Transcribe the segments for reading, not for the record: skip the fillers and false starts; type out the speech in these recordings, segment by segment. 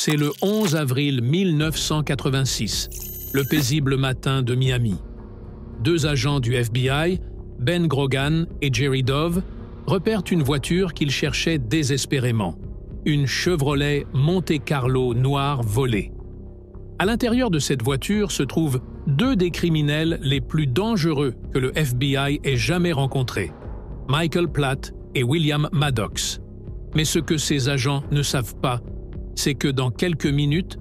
C'est le 11 avril 1986, le paisible matin de Miami. Deux agents du FBI, Ben Grogan et Jerry Dove, repèrent une voiture qu'ils cherchaient désespérément, une Chevrolet Monte Carlo noire volée. À l'intérieur de cette voiture se trouvent deux des criminels les plus dangereux que le FBI ait jamais rencontrés, Michael Platt et William Maddox. Mais ce que ces agents ne savent pas, c'est que dans quelques minutes,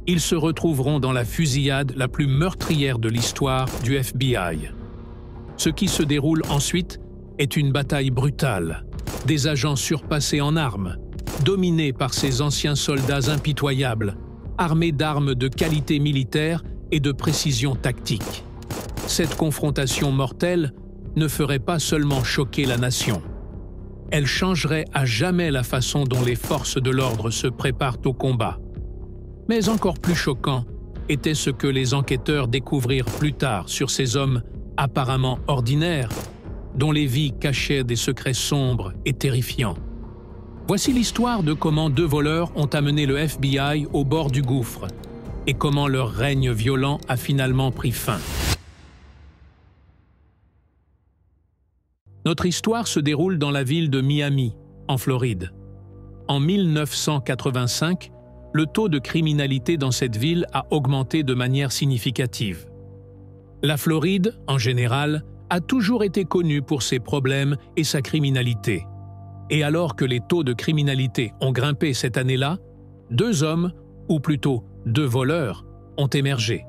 ils se retrouveront dans la fusillade la plus meurtrière de l'histoire du FBI. Ce qui se déroule ensuite est une bataille brutale, des agents surpassés en armes, dominés par ces anciens soldats impitoyables, armés d'armes de qualité militaire et de précision tactique. Cette confrontation mortelle ne ferait pas seulement choquer la nation. Elle changerait à jamais la façon dont les forces de l'ordre se préparent au combat. Mais encore plus choquant était ce que les enquêteurs découvrirent plus tard sur ces hommes apparemment ordinaires, dont les vies cachaient des secrets sombres et terrifiants. Voici l'histoire de comment deux voleurs ont amené le FBI au bord du gouffre et comment leur règne violent a finalement pris fin. Notre histoire se déroule dans la ville de Miami, en Floride. En 1985, le taux de criminalité dans cette ville a augmenté de manière significative. La Floride, en général, a toujours été connue pour ses problèmes et sa criminalité. Et alors que les taux de criminalité ont grimpé cette année-là, deux hommes, ou plutôt deux voleurs, ont émergé.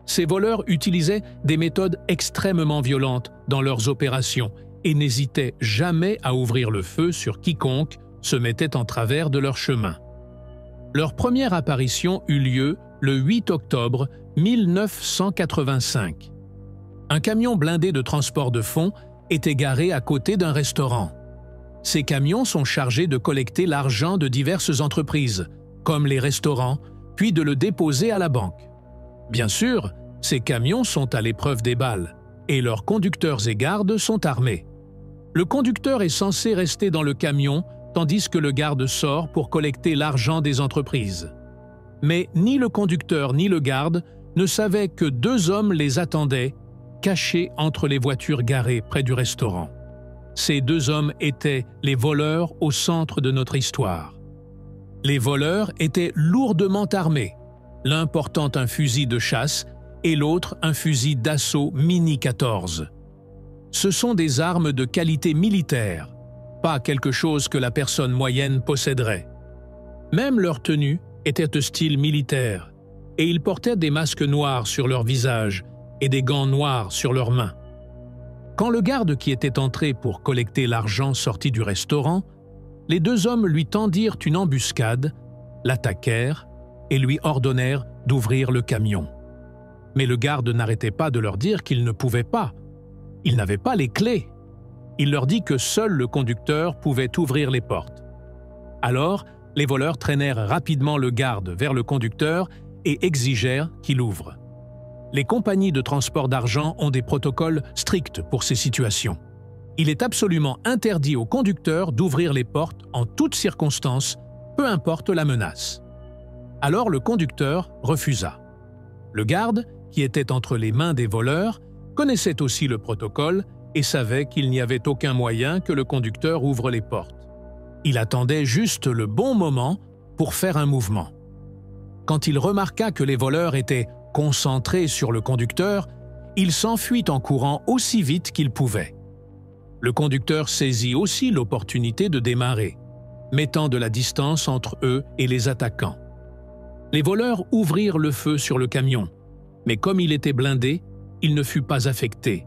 Ces voleurs utilisaient des méthodes extrêmement violentes dans leurs opérations et n'hésitaient jamais à ouvrir le feu sur quiconque se mettait en travers de leur chemin. Leur première apparition eut lieu le 8 octobre 1985. Un camion blindé de transport de fonds était garé à côté d'un restaurant. Ces camions sont chargés de collecter l'argent de diverses entreprises, comme les restaurants, puis de le déposer à la banque. Bien sûr, ces camions sont à l'épreuve des balles, et leurs conducteurs et gardes sont armés. Le conducteur est censé rester dans le camion, tandis que le garde sort pour collecter l'argent des entreprises. Mais ni le conducteur ni le garde ne savaient que deux hommes les attendaient, cachés entre les voitures garées près du restaurant. Ces deux hommes étaient les voleurs au centre de notre histoire. Les voleurs étaient lourdement armés, l'un portant un fusil de chasse et l'autre un fusil d'assaut Mini 14. Ce sont des armes de qualité militaire, pas quelque chose que la personne moyenne posséderait. Même leur tenue était de style militaire, et ils portaient des masques noirs sur leur visage et des gants noirs sur leurs mains. Quand le garde qui était entré pour collecter l'argent sortit du restaurant, les deux hommes lui tendirent une embuscade, l'attaquèrent et lui ordonnèrent d'ouvrir le camion. Mais le garde n'arrêtait pas de leur dire qu'il ne pouvait pas. Il n'avait pas les clés. Il leur dit que seul le conducteur pouvait ouvrir les portes. Alors, les voleurs traînèrent rapidement le garde vers le conducteur et exigèrent qu'il ouvre. Les compagnies de transport d'argent ont des protocoles stricts pour ces situations. Il est absolument interdit au conducteur d'ouvrir les portes en toutes circonstances, peu importe la menace. Alors le conducteur refusa. Le garde, qui était entre les mains des voleurs, connaissait aussi le protocole et savait qu'il n'y avait aucun moyen que le conducteur ouvre les portes. Il attendait juste le bon moment pour faire un mouvement. Quand il remarqua que les voleurs étaient concentrés sur le conducteur, il s'enfuit en courant aussi vite qu'il pouvait. Le conducteur saisit aussi l'opportunité de démarrer, mettant de la distance entre eux et les attaquants. Les voleurs ouvrirent le feu sur le camion, mais comme il était blindé, il ne fut pas affecté.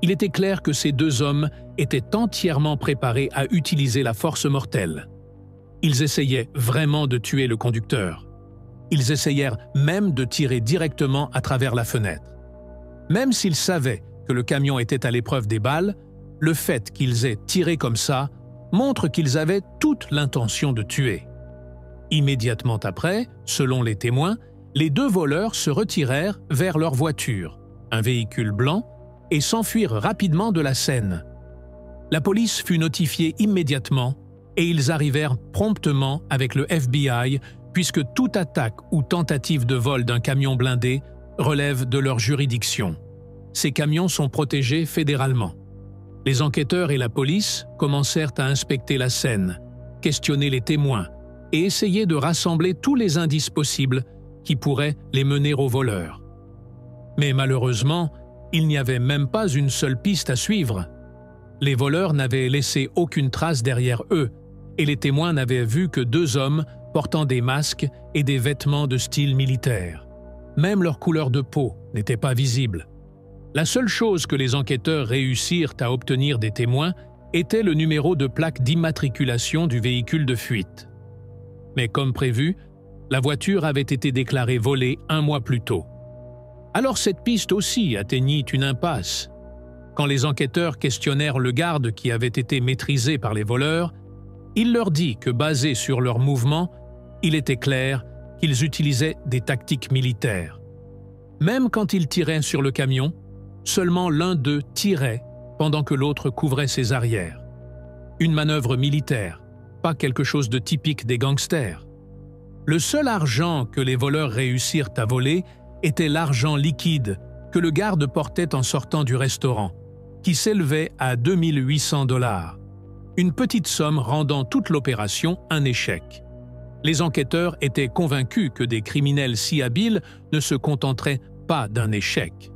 Il était clair que ces deux hommes étaient entièrement préparés à utiliser la force mortelle. Ils essayaient vraiment de tuer le conducteur. Ils essayèrent même de tirer directement à travers la fenêtre. Même s'ils savaient que le camion était à l'épreuve des balles, le fait qu'ils aient tiré comme ça montre qu'ils avaient toute l'intention de tuer. Immédiatement après, selon les témoins, les deux voleurs se retirèrent vers leur voiture, un véhicule blanc, et s'enfuirent rapidement de la scène. La police fut notifiée immédiatement et ils arrivèrent promptement avec le FBI, puisque toute attaque ou tentative de vol d'un camion blindé relève de leur juridiction. Ces camions sont protégés fédéralement. Les enquêteurs et la police commencèrent à inspecter la scène, questionner les témoins et essayer de rassembler tous les indices possibles qui pourraient les mener aux voleurs. Mais malheureusement, il n'y avait même pas une seule piste à suivre. Les voleurs n'avaient laissé aucune trace derrière eux, et les témoins n'avaient vu que deux hommes portant des masques et des vêtements de style militaire. Même leur couleur de peau n'était pas visible. La seule chose que les enquêteurs réussirent à obtenir des témoins était le numéro de plaque d'immatriculation du véhicule de fuite. Mais comme prévu, la voiture avait été déclarée volée 1 mois plus tôt. Alors cette piste aussi atteignit une impasse. Quand les enquêteurs questionnèrent le garde qui avait été maîtrisé par les voleurs, il leur dit que basé sur leurs mouvements, il était clair qu'ils utilisaient des tactiques militaires. Même quand ils tiraient sur le camion, seulement l'un d'eux tirait pendant que l'autre couvrait ses arrières. Une manœuvre militaire, pas quelque chose de typique des gangsters. Le seul argent que les voleurs réussirent à voler était l'argent liquide que le garde portait en sortant du restaurant, qui s'élevait à 2 800 $, une petite somme rendant toute l'opération un échec. Les enquêteurs étaient convaincus que des criminels si habiles ne se contenteraient pas d'un échec.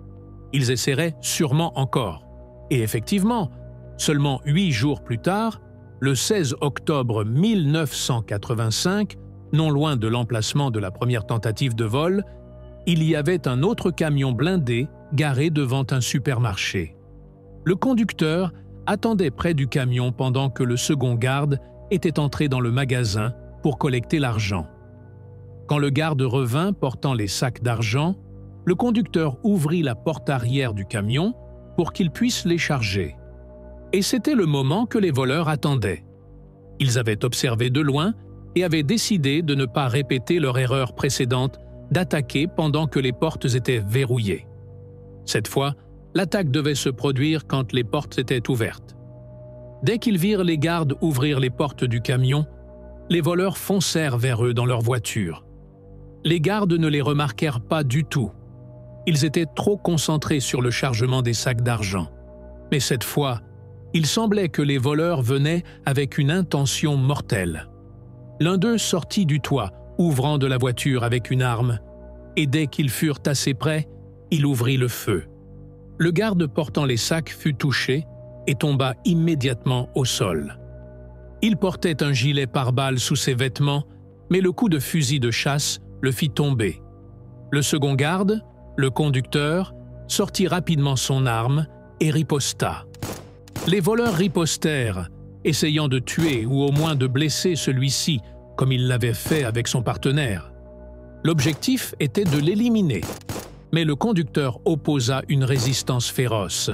Ils essaieraient sûrement encore. Et effectivement, seulement 8 jours plus tard, le 16 octobre 1985, non loin de l'emplacement de la première tentative de vol, il y avait un autre camion blindé garé devant un supermarché. Le conducteur attendait près du camion pendant que le second garde était entré dans le magasin pour collecter l'argent. Quand le garde revint portant les sacs d'argent, le conducteur ouvrit la porte arrière du camion pour qu'il puisse les charger. Et c'était le moment que les voleurs attendaient. Ils avaient observé de loin et avaient décidé de ne pas répéter leur erreur précédente d'attaquer pendant que les portes étaient verrouillées. Cette fois, l'attaque devait se produire quand les portes étaient ouvertes. Dès qu'ils virent les gardes ouvrir les portes du camion, les voleurs foncèrent vers eux dans leur voiture. Les gardes ne les remarquèrent pas du tout. Ils étaient trop concentrés sur le chargement des sacs d'argent. Mais cette fois, il semblait que les voleurs venaient avec une intention mortelle. L'un d'eux sortit du toit, ouvrant de la voiture avec une arme, et dès qu'ils furent assez près, il ouvrit le feu. Le garde portant les sacs fut touché et tomba immédiatement au sol. Il portait un gilet pare-balles sous ses vêtements, mais le coup de fusil de chasse le fit tomber. Le second garde, le conducteur, sortit rapidement son arme et riposta. Les voleurs ripostèrent, essayant de tuer ou au moins de blesser celui-ci, comme il l'avait fait avec son partenaire. L'objectif était de l'éliminer, mais le conducteur opposa une résistance féroce,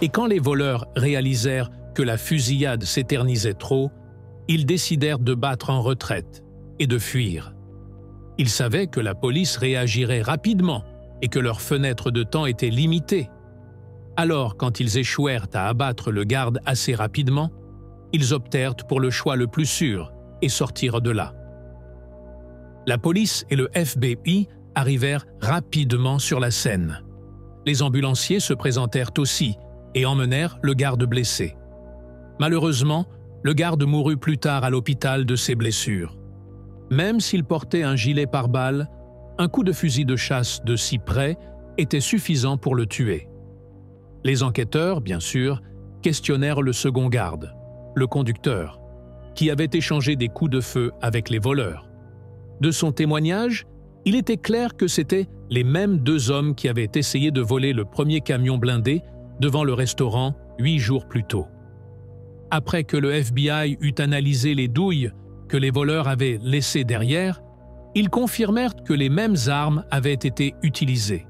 et quand les voleurs réalisèrent que la fusillade s'éternisait trop, ils décidèrent de battre en retraite et de fuir. Ils savaient que la police réagirait rapidement et que leur fenêtre de temps était limitée. Alors, quand ils échouèrent à abattre le garde assez rapidement, ils optèrent pour le choix le plus sûr et sortirent de là. La police et le FBI arrivèrent rapidement sur la scène. Les ambulanciers se présentèrent aussi et emmenèrent le garde blessé. Malheureusement, le garde mourut plus tard à l'hôpital de ses blessures. Même s'il portait un gilet pare-balles, un coup de fusil de chasse de si près était suffisant pour le tuer. Les enquêteurs, bien sûr, questionnèrent le second garde, le conducteur, qui avait échangé des coups de feu avec les voleurs. De son témoignage, il était clair que c'étaient les mêmes deux hommes qui avaient essayé de voler le premier camion blindé devant le restaurant 8 jours plus tôt. Après que le FBI eut analysé les douilles que les voleurs avaient laissées derrière, ils confirmèrent que les mêmes armes avaient été utilisées.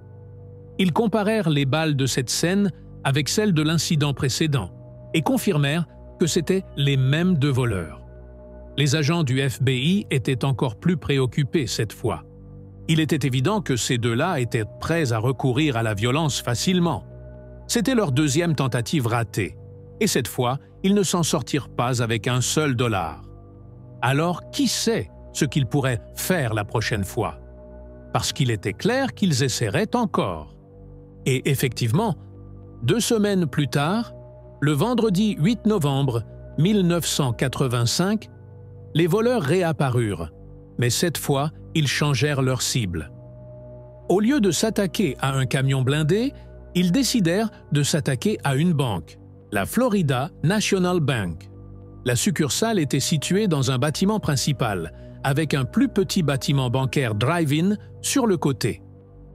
Ils comparèrent les balles de cette scène avec celles de l'incident précédent et confirmèrent que c'étaient les mêmes deux voleurs. Les agents du FBI étaient encore plus préoccupés cette fois. Il était évident que ces deux-là étaient prêts à recourir à la violence facilement. C'était leur deuxième tentative ratée, et cette fois, ils ne s'en sortirent pas avec un seul dollar. Alors, qui sait ce qu'ils pourraient faire la prochaine fois, parce qu'il était clair qu'ils essaieraient encore. Et effectivement, 2 semaines plus tard, le vendredi 8 novembre 1985, les voleurs réapparurent, mais cette fois, ils changèrent leur cible. Au lieu de s'attaquer à un camion blindé, ils décidèrent de s'attaquer à une banque, la Florida National Bank. La succursale était située dans un bâtiment principal, avec un plus petit bâtiment bancaire drive-in sur le côté.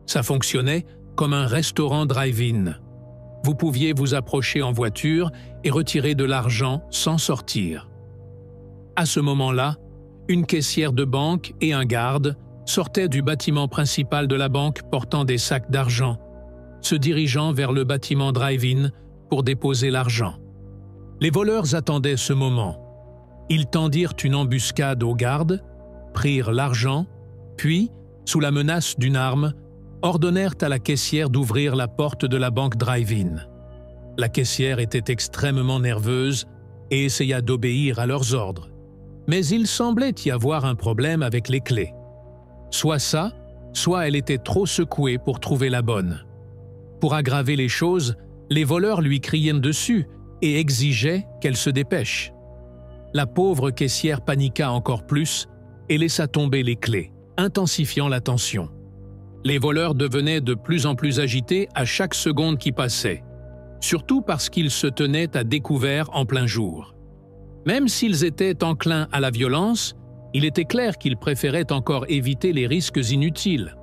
Ça fonctionnait comme un restaurant drive-in. Vous pouviez vous approcher en voiture et retirer de l'argent sans sortir. À ce moment-là, une caissière de banque et un garde sortaient du bâtiment principal de la banque portant des sacs d'argent, se dirigeant vers le bâtiment drive-in pour déposer l'argent. Les voleurs attendaient ce moment. Ils tendirent une embuscade aux gardes, prirent l'argent, puis, sous la menace d'une arme, ordonnèrent à la caissière d'ouvrir la porte de la banque drive-in. La caissière était extrêmement nerveuse et essaya d'obéir à leurs ordres. Mais il semblait y avoir un problème avec les clés. Soit ça, soit elle était trop secouée pour trouver la bonne. Pour aggraver les choses, les voleurs lui criaient dessus et exigeaient qu'elle se dépêche. La pauvre caissière paniqua encore plus et laissa tomber les clés, intensifiant la tension. Les voleurs devenaient de plus en plus agités à chaque seconde qui passait, surtout parce qu'ils se tenaient à découvert en plein jour. Même s'ils étaient enclins à la violence, il était clair qu'ils préféraient encore éviter les risques inutiles.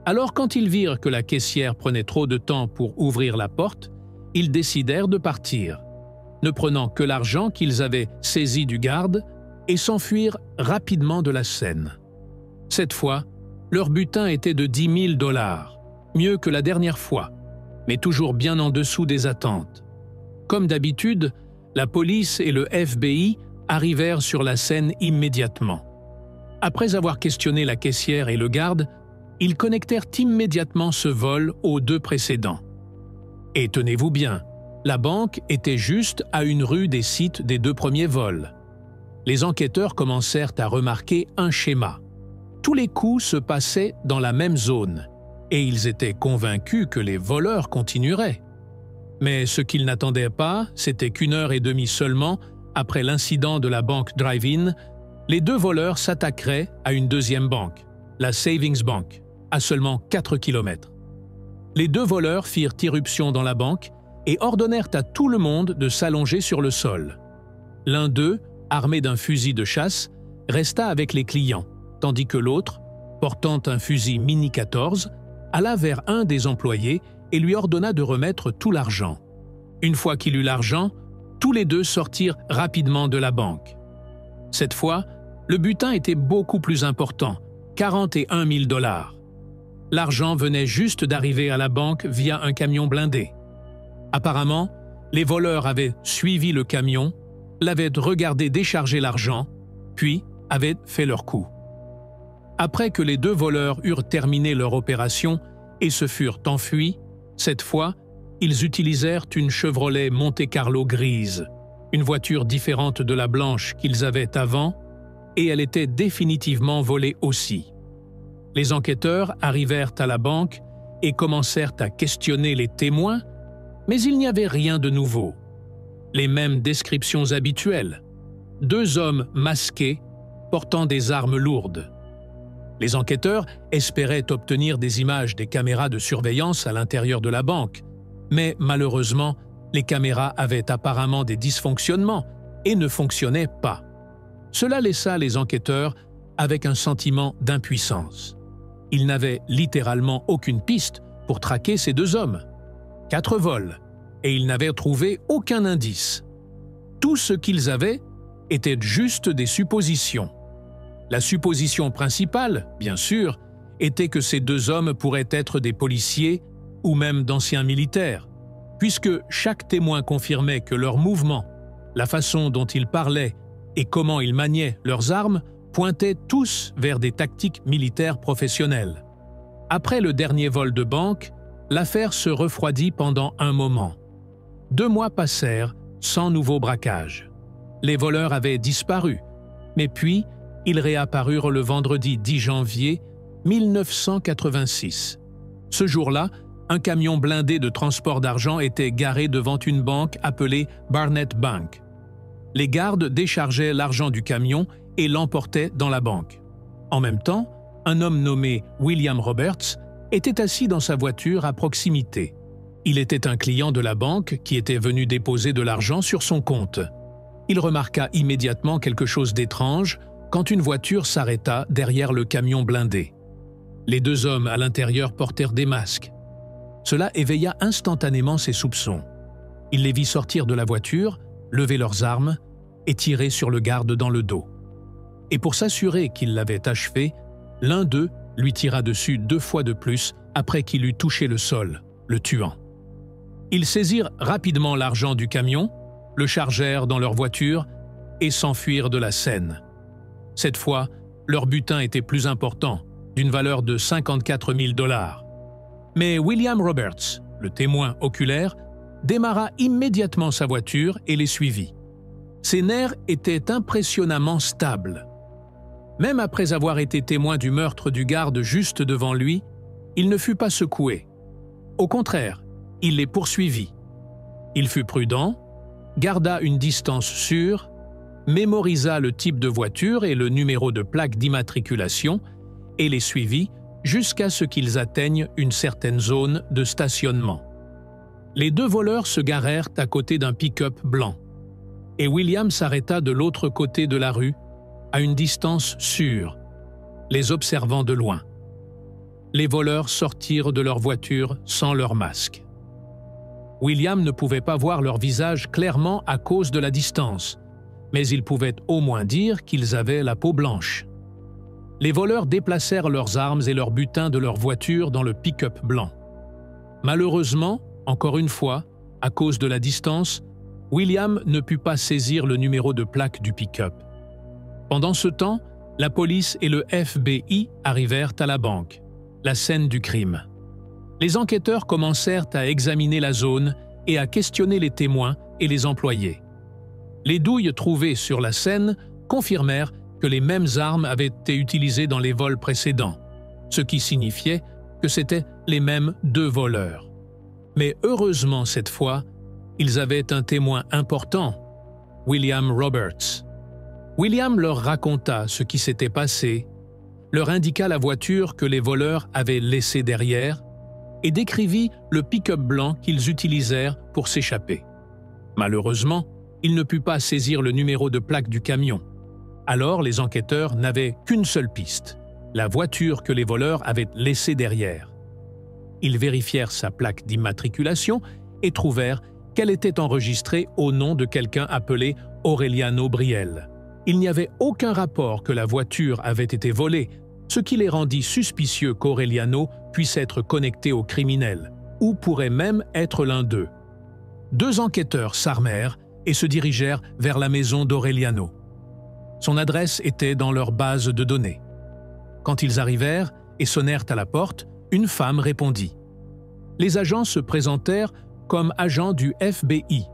Alors quand ils virent que la caissière prenait trop de temps pour ouvrir la porte, ils décidèrent de partir, ne prenant que l'argent qu'ils avaient saisi du garde et s'enfuirent rapidement de la scène. Cette fois, leur butin était de 10 000 $, mieux que la dernière fois, mais toujours bien en dessous des attentes. Comme d'habitude, la police et le FBI arrivèrent sur la scène immédiatement. Après avoir questionné la caissière et le garde, ils connectèrent immédiatement ce vol aux 2 précédents. Et tenez-vous bien, la banque était juste à une rue des sites des 2 premiers vols. Les enquêteurs commencèrent à remarquer un schéma. Tous les coups se passaient dans la même zone, et ils étaient convaincus que les voleurs continueraient. Mais ce qu'ils n'attendaient pas, c'était qu'1 heure et demie seulement, après l'incident de la banque drive-in, les 2 voleurs s'attaqueraient à une deuxième banque, la Savings Bank, à seulement 4 km. Les 2 voleurs firent irruption dans la banque et ordonnèrent à tout le monde de s'allonger sur le sol. L'un d'eux, armé d'un fusil de chasse, resta avec les clients, tandis que l'autre, portant un fusil Mini 14, alla vers un des employés et lui ordonna de remettre tout l'argent. Une fois qu'il eut l'argent, tous les 2 sortirent rapidement de la banque. Cette fois, le butin était beaucoup plus important, 41 000 $. L'argent venait juste d'arriver à la banque via un camion blindé. Apparemment, les voleurs avaient suivi le camion, l'avaient regardé décharger l'argent, puis avaient fait leur coup. Après que les 2 voleurs eurent terminé leur opération et se furent enfuis, cette fois, ils utilisèrent une Chevrolet Monte Carlo grise, une voiture différente de la blanche qu'ils avaient avant, et elle était définitivement volée aussi. Les enquêteurs arrivèrent à la banque et commencèrent à questionner les témoins, mais il n'y avait rien de nouveau. Les mêmes descriptions habituelles. 2 hommes masqués, portant des armes lourdes. Les enquêteurs espéraient obtenir des images des caméras de surveillance à l'intérieur de la banque, mais malheureusement, les caméras avaient apparemment des dysfonctionnements et ne fonctionnaient pas. Cela laissa les enquêteurs avec un sentiment d'impuissance. Ils n'avaient littéralement aucune piste pour traquer ces 2 hommes. 4 vols, et ils n'avaient trouvé aucun indice. Tout ce qu'ils avaient était juste des suppositions. La supposition principale, bien sûr, était que ces 2 hommes pourraient être des policiers ou même d'anciens militaires, puisque chaque témoin confirmait que leurs mouvements, la façon dont ils parlaient et comment ils maniaient leurs armes pointaient tous vers des tactiques militaires professionnelles. Après le dernier vol de banque, l'affaire se refroidit pendant un moment. 2 mois passèrent sans nouveau braquage. Les voleurs avaient disparu, mais puis Ils réapparurent le vendredi 10 janvier 1986. Ce jour-là, un camion blindé de transport d'argent était garé devant une banque appelée Barnett Bank. Les gardes déchargeaient l'argent du camion et l'emportaient dans la banque. En même temps, un homme nommé William Roberts était assis dans sa voiture à proximité. Il était un client de la banque qui était venu déposer de l'argent sur son compte. Il remarqua immédiatement quelque chose d'étrange quand une voiture s'arrêta derrière le camion blindé. Les deux hommes à l'intérieur portèrent des masques. Cela éveilla instantanément ses soupçons. Il les vit sortir de la voiture, lever leurs armes et tirer sur le garde dans le dos. Et pour s'assurer qu'il l'avait achevé, l'un d'eux lui tira dessus 2 fois de plus après qu'il eut touché le sol, le tuant. Ils saisirent rapidement l'argent du camion, le chargèrent dans leur voiture et s'enfuirent de la scène. Cette fois, leur butin était plus important, d'une valeur de 54 000 $. Mais William Roberts, le témoin oculaire, démarra immédiatement sa voiture et les suivit. Ses nerfs étaient impressionnamment stables. Même après avoir été témoin du meurtre du garde juste devant lui, il ne fut pas secoué. Au contraire, il les poursuivit. Il fut prudent, garda une distance sûre, mémorisa le type de voiture et le numéro de plaque d'immatriculation et les suivit jusqu'à ce qu'ils atteignent une certaine zone de stationnement. Les 2 voleurs se garèrent à côté d'un pick-up blanc et William s'arrêta de l'autre côté de la rue, à une distance sûre, les observant de loin. Les voleurs sortirent de leur voiture sans leur masque. William ne pouvait pas voir leur visage clairement à cause de la distance, mais il pouvait au moins dire qu'ils avaient la peau blanche. Les voleurs déplacèrent leurs armes et leurs butins de leur voiture dans le pick-up blanc. Malheureusement, encore une fois, à cause de la distance, William ne put pas saisir le numéro de plaque du pick-up. Pendant ce temps, la police et le FBI arrivèrent à la banque, la scène du crime. Les enquêteurs commencèrent à examiner la zone et à questionner les témoins et les employés. Les douilles trouvées sur la scène confirmèrent que les mêmes armes avaient été utilisées dans les vols précédents, ce qui signifiait que c'étaient les mêmes 2 voleurs. Mais heureusement cette fois, ils avaient un témoin important, William Roberts. William leur raconta ce qui s'était passé, leur indiqua la voiture que les voleurs avaient laissée derrière et décrivit le pick-up blanc qu'ils utilisèrent pour s'échapper. Malheureusement, il ne put pas saisir le numéro de plaque du camion. Alors les enquêteurs n'avaient qu'une seule piste, la voiture que les voleurs avaient laissée derrière. Ils vérifièrent sa plaque d'immatriculation et trouvèrent qu'elle était enregistrée au nom de quelqu'un appelé Aureliano Brielle. Il n'y avait aucun rapport que la voiture avait été volée, ce qui les rendit suspicieux qu'Aureliano puisse être connecté aux criminels, ou pourrait même être l'un d'eux. 2 enquêteurs s'armèrent et se dirigèrent vers la maison d'Aureliano. Son adresse était dans leur base de données. Quand ils arrivèrent et sonnèrent à la porte, une femme répondit. Les agents se présentèrent comme agents du FBI.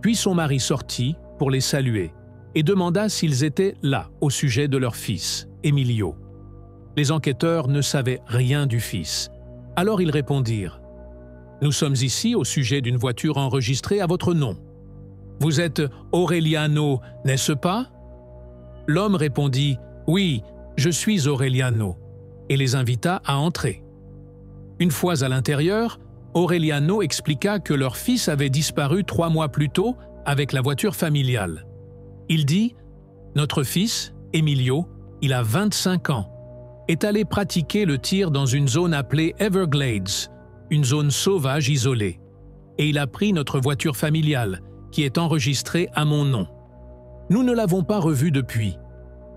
Puis son mari sortit pour les saluer et demanda s'ils étaient là au sujet de leur fils, Emilio. Les enquêteurs ne savaient rien du fils. Alors ils répondirent « Nous sommes ici au sujet d'une voiture enregistrée à votre nom. Vous êtes Aureliano, n'est-ce pas ?» L'homme répondit « Oui, je suis Aureliano » et les invita à entrer. Une fois à l'intérieur, Aureliano expliqua que leur fils avait disparu 3 mois plus tôt avec la voiture familiale. Il dit « Notre fils, Emilio, il a 25 ans, est allé pratiquer le tir dans une zone appelée Everglades, une zone sauvage isolée, et il a pris notre voiture familiale, qui est enregistrée à mon nom. Nous ne l'avons pas revue depuis.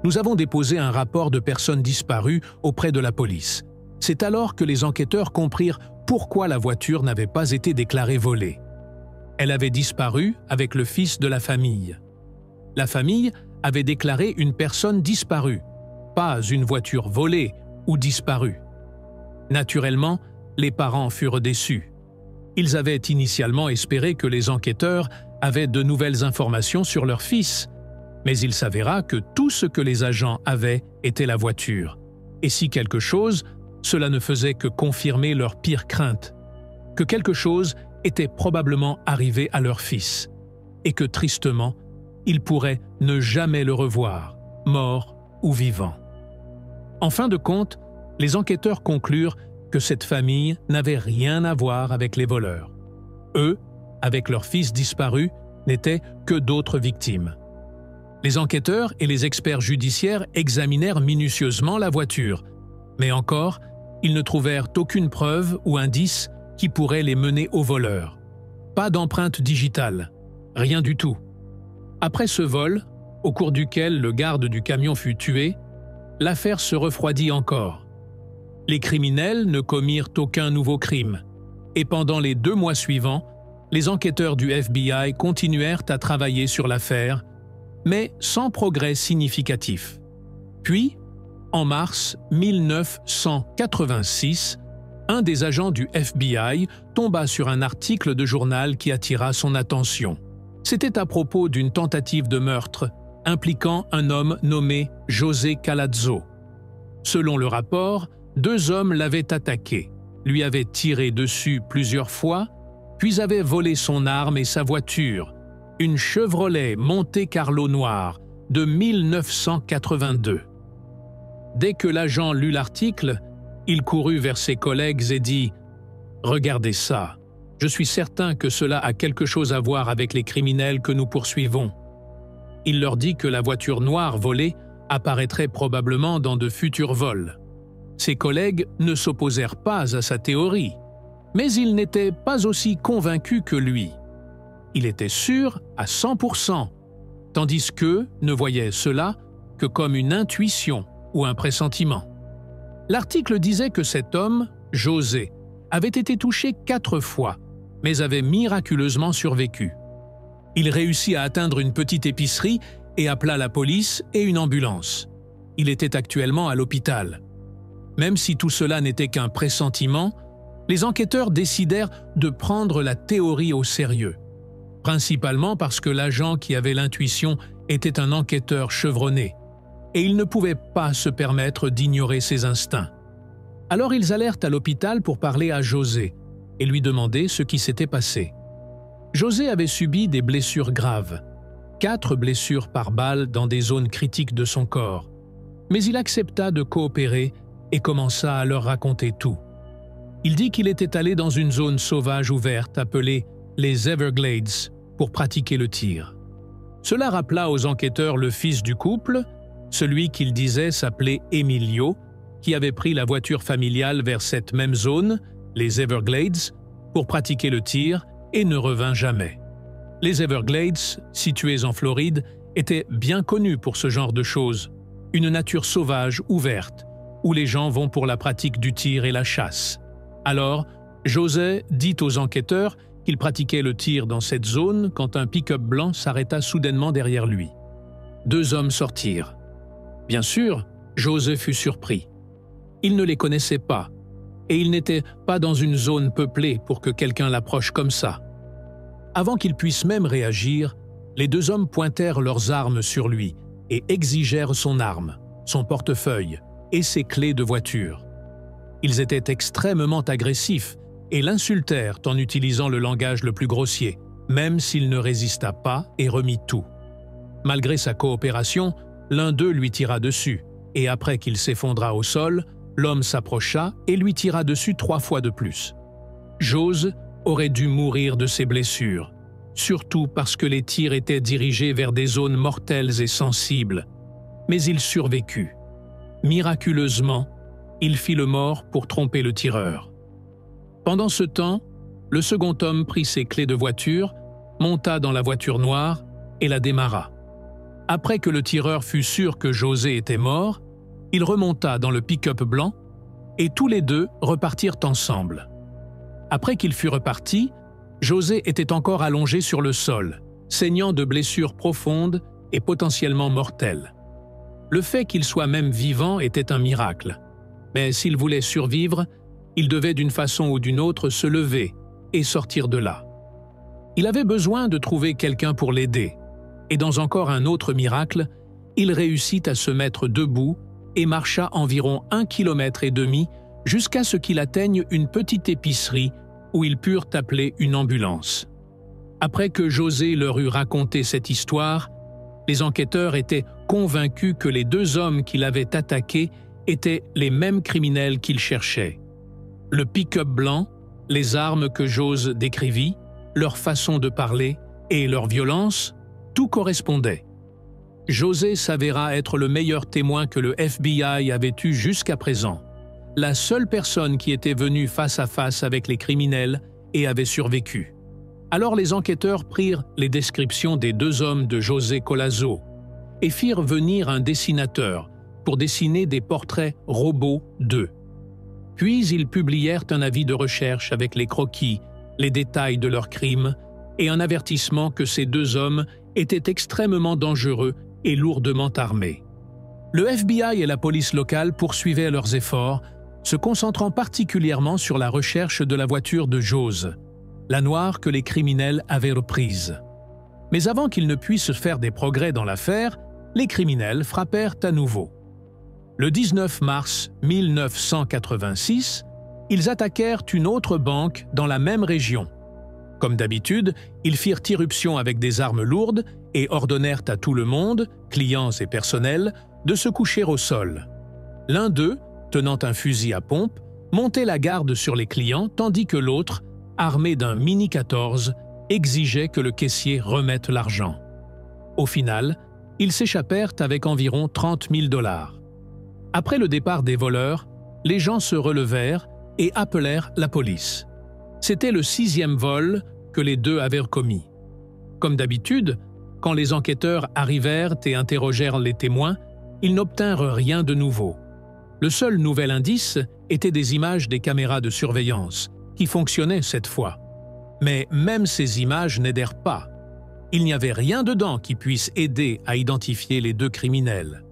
Nous avons déposé un rapport de personnes disparues auprès de la police. C'est alors que les enquêteurs comprirent pourquoi la voiture n'avait pas été déclarée volée. Elle avait disparu avec le fils de la famille. La famille avait déclaré une personne disparue, pas une voiture volée ou disparue. Naturellement, les parents furent déçus. Ils avaient initialement espéré que les enquêteurs avaient de nouvelles informations sur leur fils, Mais il s'avéra que tout ce que les agents avaient était la voiture. Et si quelque chose, cela ne faisait que confirmer leur pire crainte, que quelque chose était probablement arrivé à leur fils, et que tristement, ils pourraient ne jamais le revoir, mort ou vivant. En fin de compte, les enquêteurs conclurent que cette famille n'avait rien à voir avec les voleurs. Eux, avec leur fils disparu, n'étaient que d'autres victimes. Les enquêteurs et les experts judiciaires examinèrent minutieusement la voiture, mais encore, ils ne trouvèrent aucune preuve ou indice qui pourrait les mener aux voleurs. Pas d'empreinte digitale, rien du tout. Après ce vol, au cours duquel le garde du camion fut tué, l'affaire se refroidit encore. Les criminels ne commirent aucun nouveau crime, et pendant les 2 mois suivants, les enquêteurs du FBI continuèrent à travailler sur l'affaire, mais sans progrès significatif. Puis, en mars 1986, un des agents du FBI tomba sur un article de journal qui attira son attention. C'était à propos d'une tentative de meurtre impliquant un homme nommé José Calazzo. Selon le rapport, 2 hommes l'avaient attaqué, lui avaient tiré dessus plusieurs fois, puis avaient volé son arme et sa voiture, une Chevrolet Monte Carlo noire de 1982. Dès que l'agent lut l'article, il courut vers ses collègues et dit « Regardez ça, je suis certain que cela a quelque chose à voir avec les criminels que nous poursuivons. » Il leur dit que la voiture noire volée apparaîtrait probablement dans de futurs vols. Ses collègues ne s'opposèrent pas à sa théorie, mais ils n'étaient pas aussi convaincus que lui. Il était sûr à 100%, tandis qu'eux ne voyaient cela que comme une intuition ou un pressentiment. L'article disait que cet homme, José, avait été touché 4 fois, mais avait miraculeusement survécu. Il réussit à atteindre une petite épicerie et appela la police et une ambulance. Il était actuellement à l'hôpital. Même si tout cela n'était qu'un pressentiment, les enquêteurs décidèrent de prendre la théorie au sérieux, principalement parce que l'agent qui avait l'intuition était un enquêteur chevronné, et il ne pouvait pas se permettre d'ignorer ses instincts. Alors ils allèrent à l'hôpital pour parler à José et lui demander ce qui s'était passé. José avait subi des blessures graves, 4 blessures par balle dans des zones critiques de son corps, mais il accepta de coopérer et commença à leur raconter tout. Il dit qu'il était allé dans une zone sauvage ouverte appelée les Everglades pour pratiquer le tir. Cela rappela aux enquêteurs le fils du couple, celui qu'il disait s'appelait Emilio, qui avait pris la voiture familiale vers cette même zone, les Everglades, pour pratiquer le tir et ne revint jamais. Les Everglades, situés en Floride, étaient bien connus pour ce genre de choses, une nature sauvage ouverte, où les gens vont pour la pratique du tir et la chasse. Alors, José dit aux enquêteurs qu'il pratiquait le tir dans cette zone quand un pick-up blanc s'arrêta soudainement derrière lui. 2 hommes sortirent. Bien sûr, José fut surpris. Il ne les connaissait pas, et il n'était pas dans une zone peuplée pour que quelqu'un l'approche comme ça. Avant qu'il puisse même réagir, les 2 hommes pointèrent leurs armes sur lui et exigèrent son arme, son portefeuille et ses clés de voiture. Ils étaient extrêmement agressifs et l'insultèrent en utilisant le langage le plus grossier, même s'il ne résista pas et remit tout. Malgré sa coopération, l'un d'eux lui tira dessus, et après qu'il s'effondra au sol, l'homme s'approcha et lui tira dessus 3 fois de plus. José aurait dû mourir de ses blessures, surtout parce que les tirs étaient dirigés vers des zones mortelles et sensibles. Mais il survécut. Miraculeusement, il fit le mort pour tromper le tireur. Pendant ce temps, le second homme prit ses clés de voiture, monta dans la voiture noire et la démarra. Après que le tireur fut sûr que José était mort, il remonta dans le pick-up blanc et tous les 2 repartirent ensemble. Après qu'il fut reparti, José était encore allongé sur le sol, saignant de blessures profondes et potentiellement mortelles. Le fait qu'il soit même vivant était un miracle, mais s'il voulait survivre, il devait d'une façon ou d'une autre se lever et sortir de là. Il avait besoin de trouver quelqu'un pour l'aider, Et dans encore un autre miracle, il réussit à se mettre debout et marcha environ 1,5 km jusqu'à ce qu'il atteigne une petite épicerie où ils purent appeler une ambulance. Après que José leur eut raconté cette histoire, les enquêteurs étaient convaincus que les 2 hommes qui l'avaient attaqué étaient les mêmes criminels qu'ils cherchaient. Le pick-up blanc, les armes que José décrivit, leur façon de parler et leur violence, tout correspondait. José s'avéra être le meilleur témoin que le FBI avait eu jusqu'à présent, la seule personne qui était venue face à face avec les criminels et avait survécu. Alors les enquêteurs prirent les descriptions des 2 hommes de José Collazo et firent venir un dessinateur pour dessiner des portraits robots d'eux. Puis ils publièrent un avis de recherche avec les croquis, les détails de leurs crimes et un avertissement que ces 2 hommes étaient extrêmement dangereux et lourdement armés. Le FBI et la police locale poursuivaient leurs efforts, se concentrant particulièrement sur la recherche de la voiture de José, la noire que les criminels avaient reprise. Mais avant qu'ils ne puissent faire des progrès dans l'affaire, les criminels frappèrent à nouveau. Le 19 mars 1986, ils attaquèrent une autre banque dans la même région. Comme d'habitude, ils firent irruption avec des armes lourdes et ordonnèrent à tout le monde, clients et personnels, de se coucher au sol. L'un d'eux, tenant un fusil à pompe, montait la garde sur les clients tandis que l'autre, armé d'un Mini 14, exigeait que le caissier remette l'argent. Au final, ils s'échappèrent avec environ 30 000 $. Après le départ des voleurs, les gens se relevèrent et appelèrent la police. C'était le 6e vol que les 2 avaient commis. Comme d'habitude, quand les enquêteurs arrivèrent et interrogèrent les témoins, ils n'obtinrent rien de nouveau. Le seul nouvel indice était des images des caméras de surveillance, qui fonctionnaient cette fois. Mais même ces images n'aidèrent pas. Il n'y avait rien dedans qui puisse aider à identifier les 2 criminels.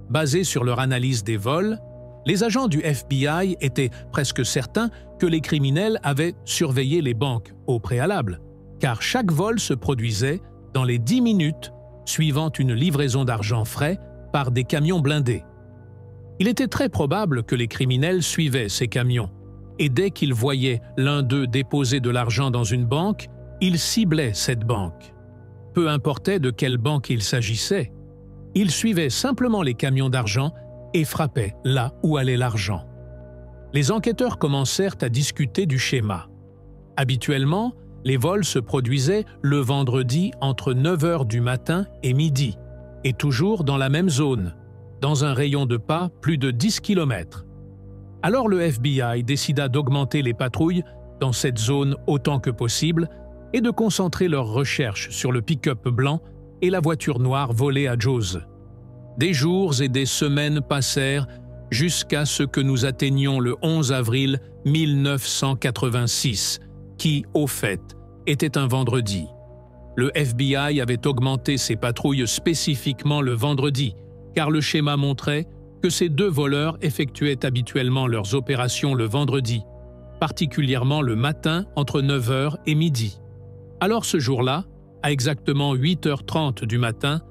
Basés sur leur analyse des vols, les agents du FBI étaient presque certains que les criminels avaient surveillé les banques au préalable, car chaque vol se produisait dans les 10 minutes suivant une livraison d'argent frais par des camions blindés. Il était très probable que les criminels suivaient ces camions, et dès qu'ils voyaient l'un d'eux déposer de l'argent dans une banque, ils ciblaient cette banque. Peu importait de quelle banque il s'agissait, ils suivaient simplement les camions d'argent et frappaient là où allait l'argent. Les enquêteurs commencèrent à discuter du schéma. Habituellement, les vols se produisaient le vendredi entre 9 h du matin et midi, et toujours dans la même zone, dans un rayon de pas plus de 10 km. Alors le FBI décida d'augmenter les patrouilles dans cette zone autant que possible et de concentrer leurs recherches sur le pick-up blanc et la voiture noire volée à José. Des jours et des semaines passèrent jusqu'à ce que nous atteignions le 11 avril 1986, qui, au fait, était un vendredi. Le FBI avait augmenté ses patrouilles spécifiquement le vendredi, car le schéma montrait que ces 2 voleurs effectuaient habituellement leurs opérations le vendredi, particulièrement le matin entre 9 h et midi. Alors ce jour-là, à exactement 8h30 du matin,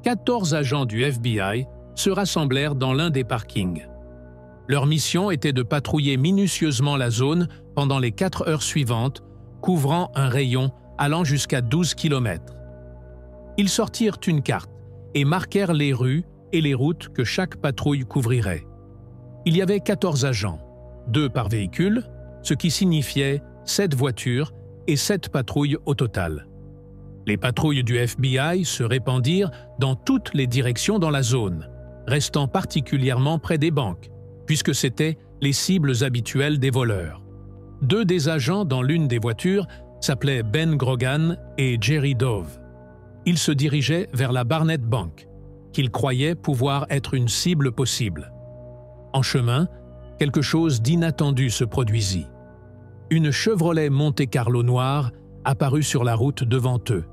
14 agents du FBI se rassemblèrent dans l'un des parkings. Leur mission était de patrouiller minutieusement la zone pendant les 4 heures suivantes, couvrant un rayon allant jusqu'à 12 km. Ils sortirent une carte et marquèrent les rues et les routes que chaque patrouille couvrirait. Il y avait 14 agents, 2 par véhicule, ce qui signifiait 7 voitures et 7 patrouilles au total. Les patrouilles du FBI se répandirent dans toutes les directions dans la zone, restant particulièrement près des banques, puisque c'étaient les cibles habituelles des voleurs. 2 des agents dans l'une des voitures s'appelaient Ben Grogan et Jerry Dove. Ils se dirigeaient vers la Barnett Bank, qu'ils croyaient pouvoir être une cible possible. En chemin, quelque chose d'inattendu se produisit. Une Chevrolet Monte Carlo noire apparut sur la route devant eux.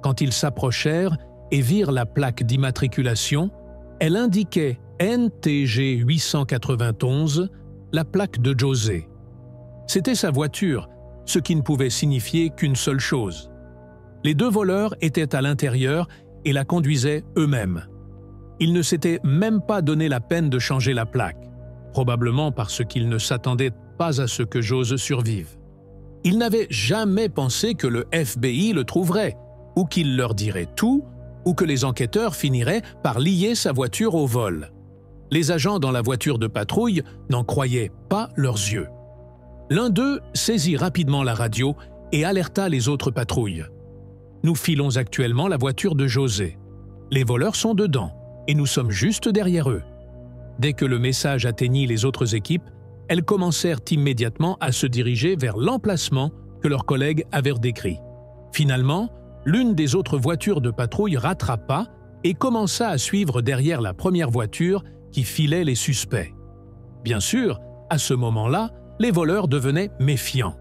Quand ils s'approchèrent et virent la plaque d'immatriculation, elle indiquait NTG 891, la plaque de José. C'était sa voiture, ce qui ne pouvait signifier qu'une seule chose. Les deux voleurs étaient à l'intérieur et la conduisaient eux-mêmes. Ils ne s'étaient même pas donné la peine de changer la plaque, probablement parce qu'ils ne s'attendaient pas à ce que Jose survive. Ils n'avaient jamais pensé que le FBI le trouverait, ou qu'il leur dirait tout, ou que les enquêteurs finiraient par lier sa voiture au vol. Les agents dans la voiture de patrouille n'en croyaient pas leurs yeux. L'un d'eux saisit rapidement la radio et alerta les autres patrouilles. « Nous filons actuellement la voiture de José. Les voleurs sont dedans, et nous sommes juste derrière eux. » Dès que le message atteignit les autres équipes, elles commencèrent immédiatement à se diriger vers l'emplacement que leurs collègues avaient décrit. Finalement, l'une des autres voitures de patrouille rattrapa et commença à suivre derrière la première voiture qui filait les suspects. Bien sûr, à ce moment-là, les voleurs devenaient méfiants.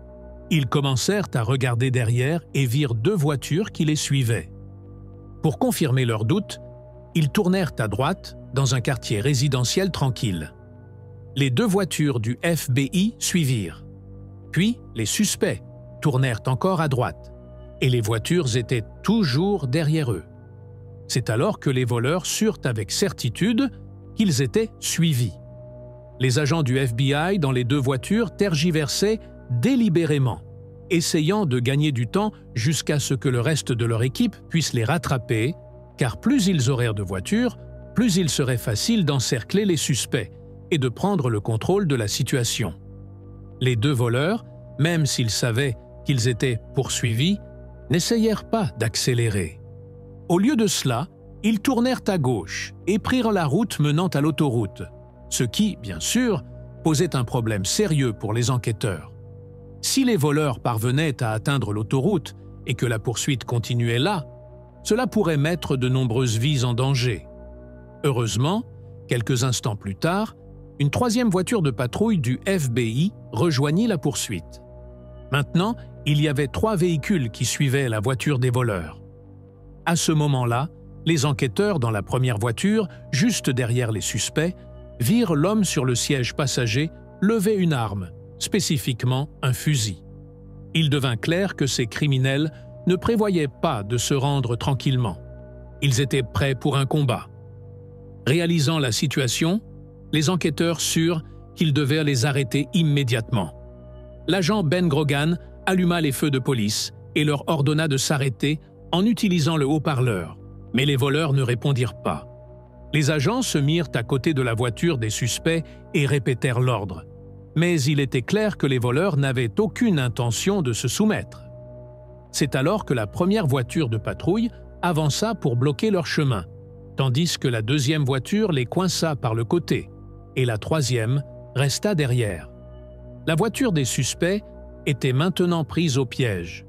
Ils commencèrent à regarder derrière et virent deux voitures qui les suivaient. Pour confirmer leurs doutes, ils tournèrent à droite dans un quartier résidentiel tranquille. Les deux voitures du FBI suivirent. Puis les suspects tournèrent encore à droite, et les voitures étaient toujours derrière eux. C'est alors que les voleurs surent avec certitude qu'ils étaient suivis. Les agents du FBI dans les deux voitures tergiversaient délibérément, essayant de gagner du temps jusqu'à ce que le reste de leur équipe puisse les rattraper, car plus ils auraient de voitures, plus il serait facile d'encercler les suspects et de prendre le contrôle de la situation. Les deux voleurs, même s'ils savaient qu'ils étaient poursuivis, n'essayèrent pas d'accélérer. Au lieu de cela, ils tournèrent à gauche et prirent la route menant à l'autoroute, ce qui, bien sûr, posait un problème sérieux pour les enquêteurs. Si les voleurs parvenaient à atteindre l'autoroute et que la poursuite continuait là, cela pourrait mettre de nombreuses vies en danger. Heureusement, quelques instants plus tard, une troisième voiture de patrouille du FBI rejoignit la poursuite. Maintenant, il y avait 3 véhicules qui suivaient la voiture des voleurs. À ce moment-là, les enquêteurs dans la première voiture, juste derrière les suspects, virent l'homme sur le siège passager lever une arme, spécifiquement un fusil. Il devint clair que ces criminels ne prévoyaient pas de se rendre tranquillement. Ils étaient prêts pour un combat. Réalisant la situation, les enquêteurs surent qu'ils devaient les arrêter immédiatement. L'agent Ben Grogan alluma les feux de police et leur ordonna de s'arrêter en utilisant le haut-parleur, mais les voleurs ne répondirent pas. Les agents se mirent à côté de la voiture des suspects et répétèrent l'ordre. Mais il était clair que les voleurs n'avaient aucune intention de se soumettre. C'est alors que la première voiture de patrouille avança pour bloquer leur chemin, tandis que la deuxième voiture les coinça par le côté, et la troisième resta derrière. La voiture des suspects était maintenant prise au piège.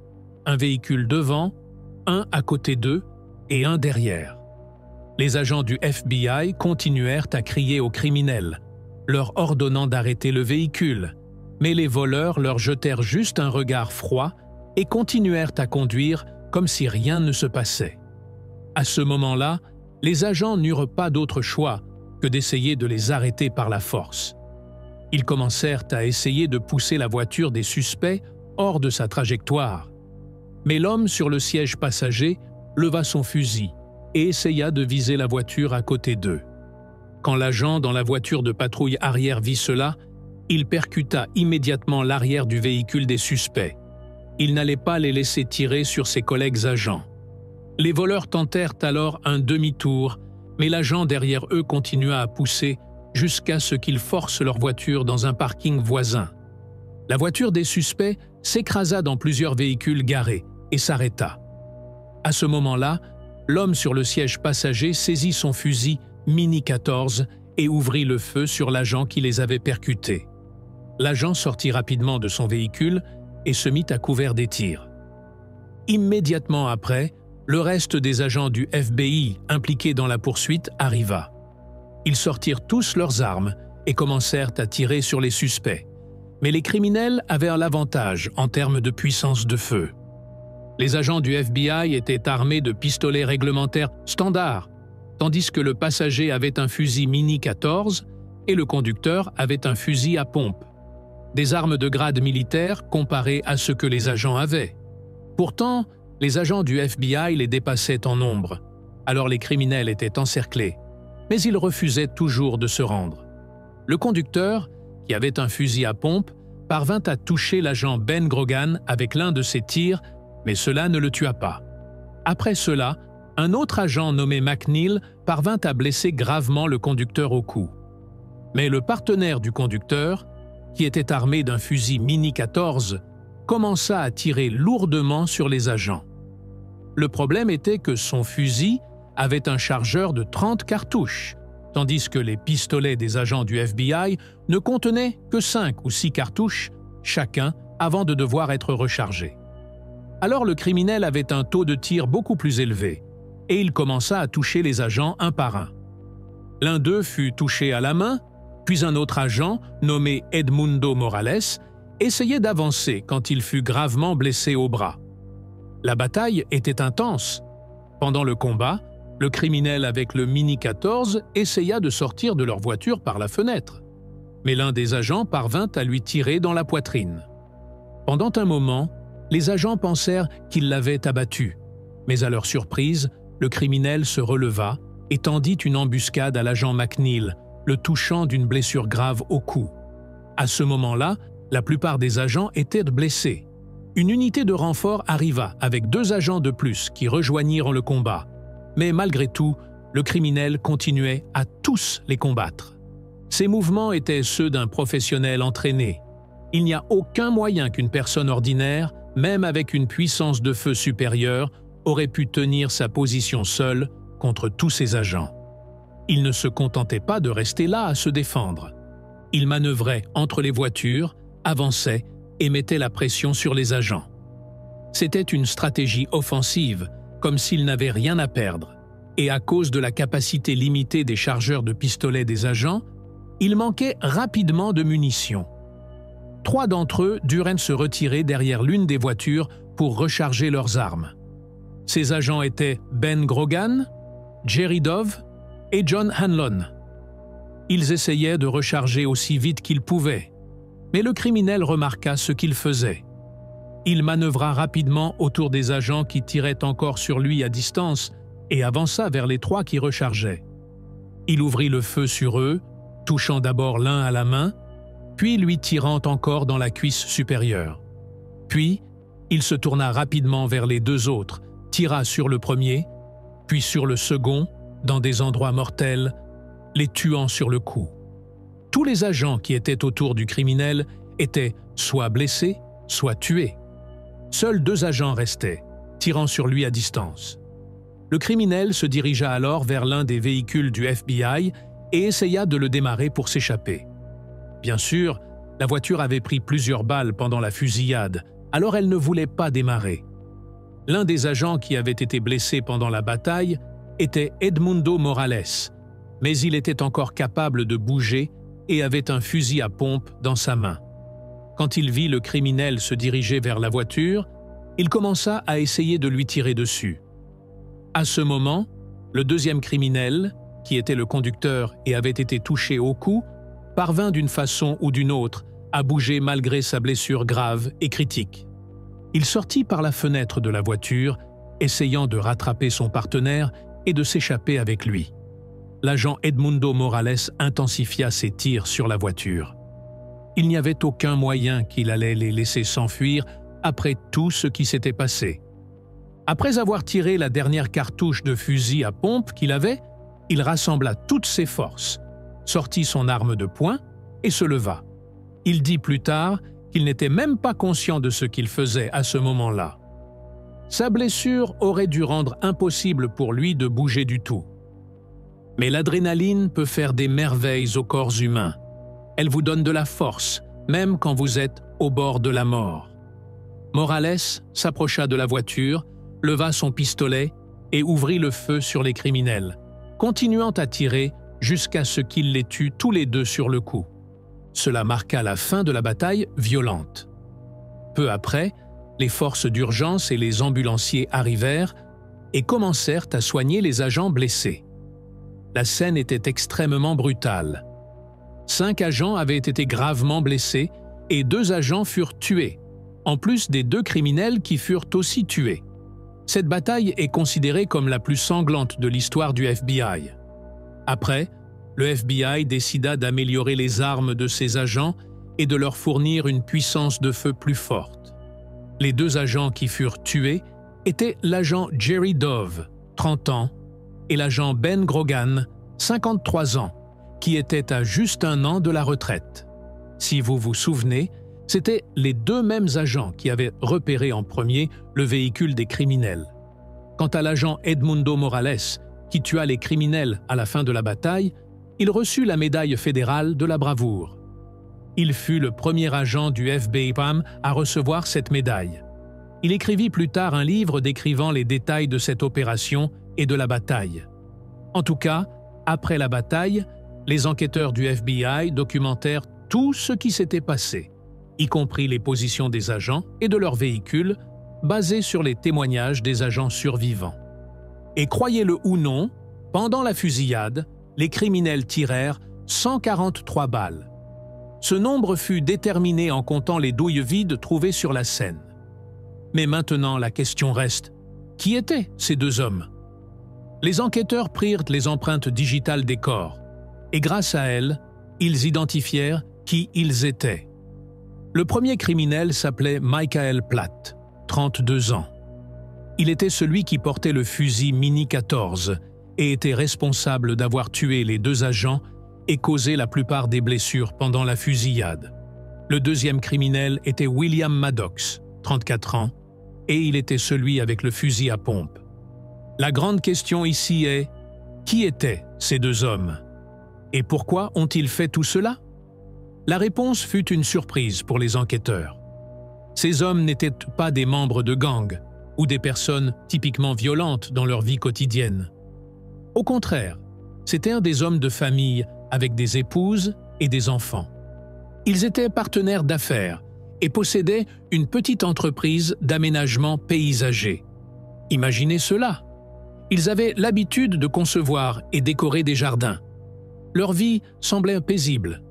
Un véhicule devant, un à côté d'eux et un derrière. Les agents du FBI continuèrent à crier aux criminels, leur ordonnant d'arrêter le véhicule, mais les voleurs leur jetèrent juste un regard froid et continuèrent à conduire comme si rien ne se passait. À ce moment-là, les agents n'eurent pas d'autre choix que d'essayer de les arrêter par la force. Ils commencèrent à essayer de pousser la voiture des suspects hors de sa trajectoire. Mais l'homme sur le siège passager leva son fusil et essaya de viser la voiture à côté d'eux. Quand l'agent dans la voiture de patrouille arrière vit cela, il percuta immédiatement l'arrière du véhicule des suspects. Il n'allait pas les laisser tirer sur ses collègues agents. Les voleurs tentèrent alors un demi-tour, mais l'agent derrière eux continua à pousser jusqu'à ce qu'ils forcent leur voiture dans un parking voisin. La voiture des suspects s'écrasa dans plusieurs véhicules garés et s'arrêta. À ce moment-là, l'homme sur le siège passager saisit son fusil Mini 14 et ouvrit le feu sur l'agent qui les avait percutés. L'agent sortit rapidement de son véhicule et se mit à couvert des tirs. Immédiatement après, le reste des agents du FBI impliqués dans la poursuite arriva. Ils sortirent tous leurs armes et commencèrent à tirer sur les suspects. Mais les criminels avaient l'avantage en termes de puissance de feu. Les agents du FBI étaient armés de pistolets réglementaires standards, tandis que le passager avait un fusil Mini 14 et le conducteur avait un fusil à pompe. Des armes de grade militaire comparées à ce que les agents avaient. Pourtant, Les agents du FBI les dépassaient en nombre, alors les criminels étaient encerclés, mais ils refusaient toujours de se rendre. Le conducteur, qui avait un fusil à pompe, parvint à toucher l'agent Ben Grogan avec l'un de ses tirs, mais cela ne le tua pas. Après cela, un autre agent nommé McNeil parvint à blesser gravement le conducteur au cou. Mais le partenaire du conducteur, qui était armé d'un fusil Mini 14, commença à tirer lourdement sur les agents. Le problème était que son fusil avait un chargeur de 30 cartouches, tandis que les pistolets des agents du FBI ne contenaient que 5 ou 6 cartouches, chacun, avant de devoir être rechargés. Alors le criminel avait un taux de tir beaucoup plus élevé, et il commença à toucher les agents un par un. L'un d'eux fut touché à la main, puis un autre agent, nommé Edmundo Morales, essayait d'avancer quand il fut gravement blessé au bras. La bataille était intense. Pendant le combat, le criminel avec le Mini 14 essaya de sortir de leur voiture par la fenêtre, mais l'un des agents parvint à lui tirer dans la poitrine. Pendant un moment, les agents pensèrent qu'il l'avait abattu, mais à leur surprise, le criminel se releva et tendit une embuscade à l'agent McNeil, le touchant d'une blessure grave au cou. À ce moment-là, la plupart des agents étaient blessés. Une unité de renfort arriva avec 2 agents de plus qui rejoignirent le combat. Mais malgré tout, le criminel continuait à tous les combattre. Ses mouvements étaient ceux d'un professionnel entraîné. Il n'y a aucun moyen qu'une personne ordinaire, même avec une puissance de feu supérieure, aurait pu tenir sa position seule contre tous ses agents. Il ne se contentait pas de rester là à se défendre. Il manœuvrait entre les voitures, avançait et mettait la pression sur les agents. C'était une stratégie offensive, comme s'il n'avait rien à perdre, et à cause de la capacité limitée des chargeurs de pistolets des agents, il manquait rapidement de munitions. 3 d'entre eux durent se retirer derrière l'une des voitures pour recharger leurs armes. Ces agents étaient Ben Grogan, Jerry Dove et John Hanlon. Ils essayaient de recharger aussi vite qu'ils pouvaient, mais le criminel remarqua ce qu'il faisait. Il manœuvra rapidement autour des agents qui tiraient encore sur lui à distance et avança vers les 3 qui rechargeaient. Il ouvrit le feu sur eux, touchant d'abord l'un à la main, puis lui tirant encore dans la cuisse supérieure. Puis, il se tourna rapidement vers les 2 autres, tira sur le premier, puis sur le second, dans des endroits mortels, les tuant sur le coup. Tous les agents qui étaient autour du criminel étaient soit blessés, soit tués. Seuls 2 agents restaient, tirant sur lui à distance. Le criminel se dirigea alors vers l'un des véhicules du FBI et essaya de le démarrer pour s'échapper. Bien sûr, la voiture avait pris plusieurs balles pendant la fusillade, alors elle ne voulait pas démarrer. L'un des agents qui avait été blessé pendant la bataille était Edmundo Morales, mais il était encore capable de bouger et avait un fusil à pompe dans sa main. Quand il vit le criminel se diriger vers la voiture, il commença à essayer de lui tirer dessus. À ce moment, le deuxième criminel, qui était le conducteur et avait été touché au cou, parvint d'une façon ou d'une autre à bouger malgré sa blessure grave et critique. Il sortit par la fenêtre de la voiture, essayant de rattraper son partenaire et de s'échapper avec lui. L'agent Edmundo Morales intensifia ses tirs sur la voiture. Il n'y avait aucun moyen qu'il allait les laisser s'enfuir après tout ce qui s'était passé. Après avoir tiré la dernière cartouche de fusil à pompe qu'il avait, il rassembla toutes ses forces, sortit son arme de poing et se leva. Il dit plus tard qu'il n'était même pas conscient de ce qu'il faisait à ce moment-là. Sa blessure aurait dû rendre impossible pour lui de bouger du tout. Mais l'adrénaline peut faire des merveilles au corps humain. Elle vous donne de la force, même quand vous êtes au bord de la mort. Morales s'approcha de la voiture, leva son pistolet et ouvrit le feu sur les criminels, continuant à tirer jusqu'à ce qu'il les tue tous les 2 sur le coup. Cela marqua la fin de la bataille violente. Peu après, les forces d'urgence et les ambulanciers arrivèrent et commencèrent à soigner les agents blessés. La scène était extrêmement brutale. 5 agents avaient été gravement blessés et 2 agents furent tués, en plus des 2 criminels qui furent aussi tués. Cette bataille est considérée comme la plus sanglante de l'histoire du FBI. Après, le FBI décida d'améliorer les armes de ses agents et de leur fournir une puissance de feu plus forte. Les deux agents qui furent tués étaient l'agent Jerry Dove, 30 ans, et l'agent Ben Grogan, 53 ans, qui était à juste un an de la retraite. Si vous vous souvenez, c'étaient les deux mêmes agents qui avaient repéré en premier le véhicule des criminels. Quant à l'agent Edmundo Morales, qui tua les criminels à la fin de la bataille, il reçut la médaille fédérale de la bravoure. Il fut le premier agent du FBI à recevoir cette médaille. Il écrivit plus tard un livre décrivant les détails de cette opération et de la bataille. En tout cas, après la bataille, les enquêteurs du FBI documentèrent tout ce qui s'était passé, y compris les positions des agents et de leurs véhicules, basés sur les témoignages des agents survivants. Et croyez-le ou non, pendant la fusillade, les criminels tirèrent 143 balles. Ce nombre fut déterminé en comptant les douilles vides trouvées sur la scène. Mais maintenant, la question reste, qui étaient ces deux hommes? Les enquêteurs prirent les empreintes digitales des corps, et grâce à elles, ils identifièrent qui ils étaient. Le premier criminel s'appelait Michael Platt, 32 ans. Il était celui qui portait le fusil Mini 14 et était responsable d'avoir tué les deux agents et causé la plupart des blessures pendant la fusillade. Le deuxième criminel était William Maddox, 34 ans, et il était celui avec le fusil à pompe. La grande question ici est, qui étaient ces deux hommes? Et pourquoi ont-ils fait tout cela? La réponse fut une surprise pour les enquêteurs. Ces hommes n'étaient pas des membres de gangs ou des personnes typiquement violentes dans leur vie quotidienne. Au contraire, c'étaient des hommes de famille avec des épouses et des enfants. Ils étaient partenaires d'affaires et possédaient une petite entreprise d'aménagement paysager. Imaginez cela! Ils avaient l'habitude de concevoir et décorer des jardins. Leur vie semblait paisible.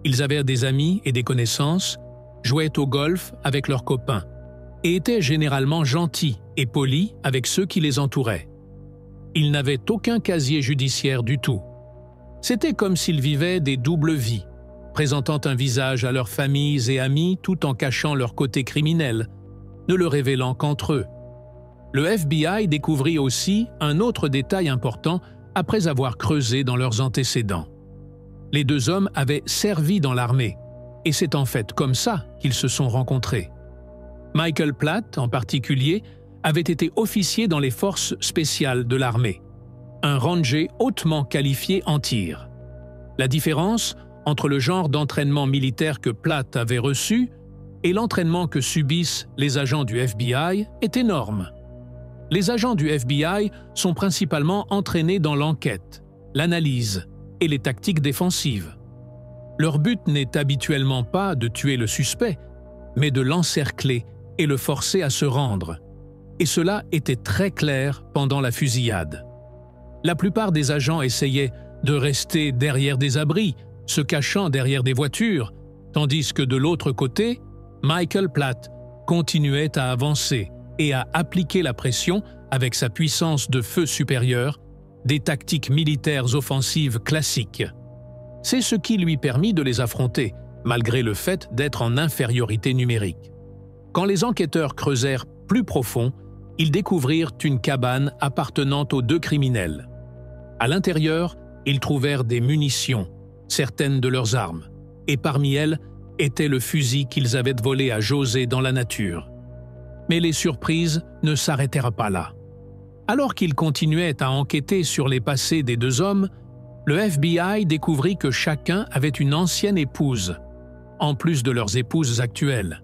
Ils avaient des amis et des connaissances, jouaient au golf avec leurs copains et étaient généralement gentils et polis avec ceux qui les entouraient. Ils n'avaient aucun casier judiciaire du tout. C'était comme s'ils vivaient des doubles vies, présentant un visage à leurs familles et amis tout en cachant leur côté criminel, ne le révélant qu'entre eux. Le FBI découvrit aussi un autre détail important après avoir creusé dans leurs antécédents. Les deux hommes avaient servi dans l'armée, et c'est en fait comme ça qu'ils se sont rencontrés. Michael Platt, en particulier, avait été officier dans les forces spéciales de l'armée, un ranger hautement qualifié en tir. La différence entre le genre d'entraînement militaire que Platt avait reçu et l'entraînement que subissent les agents du FBI est énorme. Les agents du FBI sont principalement entraînés dans l'enquête, l'analyse et les tactiques défensives. Leur but n'est habituellement pas de tuer le suspect, mais de l'encercler et le forcer à se rendre. Et cela était très clair pendant la fusillade. La plupart des agents essayaient de rester derrière des abris, se cachant derrière des voitures, tandis que de l'autre côté, Michael Platt continuait à avancer et à appliquer la pression avec sa puissance de feu supérieure, des tactiques militaires offensives classiques. C'est ce qui lui permit de les affronter, malgré le fait d'être en infériorité numérique. Quand les enquêteurs creusèrent plus profond, ils découvrirent une cabane appartenant aux deux criminels. À l'intérieur, ils trouvèrent des munitions, certaines de leurs armes, et parmi elles était le fusil qu'ils avaient volé à José dans la nature. Mais les surprises ne s'arrêtèrent pas là. Alors qu'ils continuaient à enquêter sur les passés des deux hommes, le FBI découvrit que chacun avait une ancienne épouse, en plus de leurs épouses actuelles.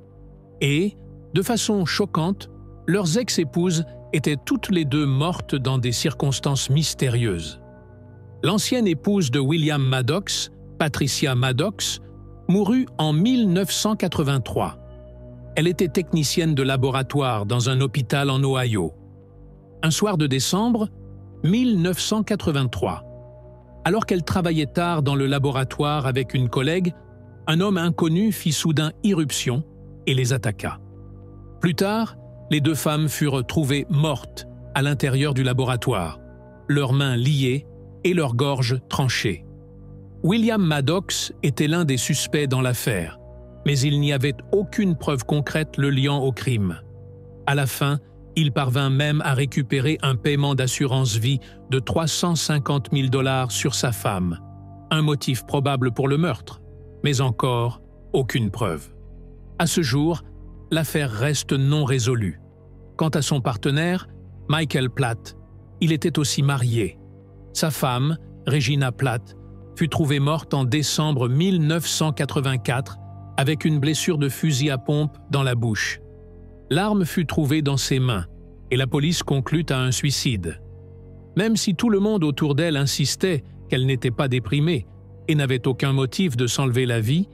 Et, de façon choquante, leurs ex-épouses étaient toutes les deux mortes dans des circonstances mystérieuses. L'ancienne épouse de William Maddox, Patricia Maddox, mourut en 1983. Elle était technicienne de laboratoire dans un hôpital en Ohio. Un soir de décembre 1983, alors qu'elle travaillait tard dans le laboratoire avec une collègue, un homme inconnu fit soudain irruption et les attaqua. Plus tard, Les deux femmes furent trouvées mortes à l'intérieur du laboratoire, leurs mains liées et leurs gorges tranchées. William Maddox était l'un des suspects dans l'affaire, mais il n'y avait aucune preuve concrète le liant au crime. À la fin, il parvint même à récupérer un paiement d'assurance vie de 350 000 $ sur sa femme, un motif probable pour le meurtre, mais encore aucune preuve. À ce jour, l'affaire reste non résolue. Quant à son partenaire, Michael Platt, il était aussi marié. Sa femme, Regina Platt, fut trouvée morte en décembre 1984 avec une blessure de fusil à pompe dans la bouche. L'arme fut trouvée dans ses mains et la police conclut à un suicide. Même si tout le monde autour d'elle insistait qu'elle n'était pas déprimée et n'avait aucun motif de s'enlever la vie,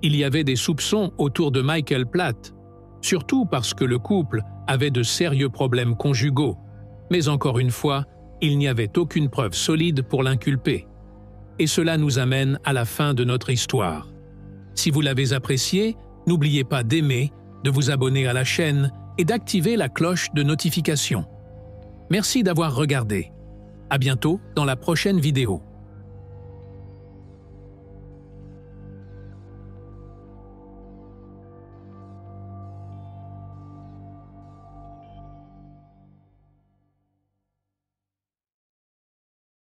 il y avait des soupçons autour de Michael Platt, surtout parce que le couple avait de sérieux problèmes conjugaux. Mais encore une fois, il n'y avait aucune preuve solide pour l'inculper. Et cela nous amène à la fin de notre histoire. Si vous l'avez apprécié, n'oubliez pas d'aimer, de vous abonner à la chaîne et d'activer la cloche de notification. Merci d'avoir regardé. À bientôt dans la prochaine vidéo.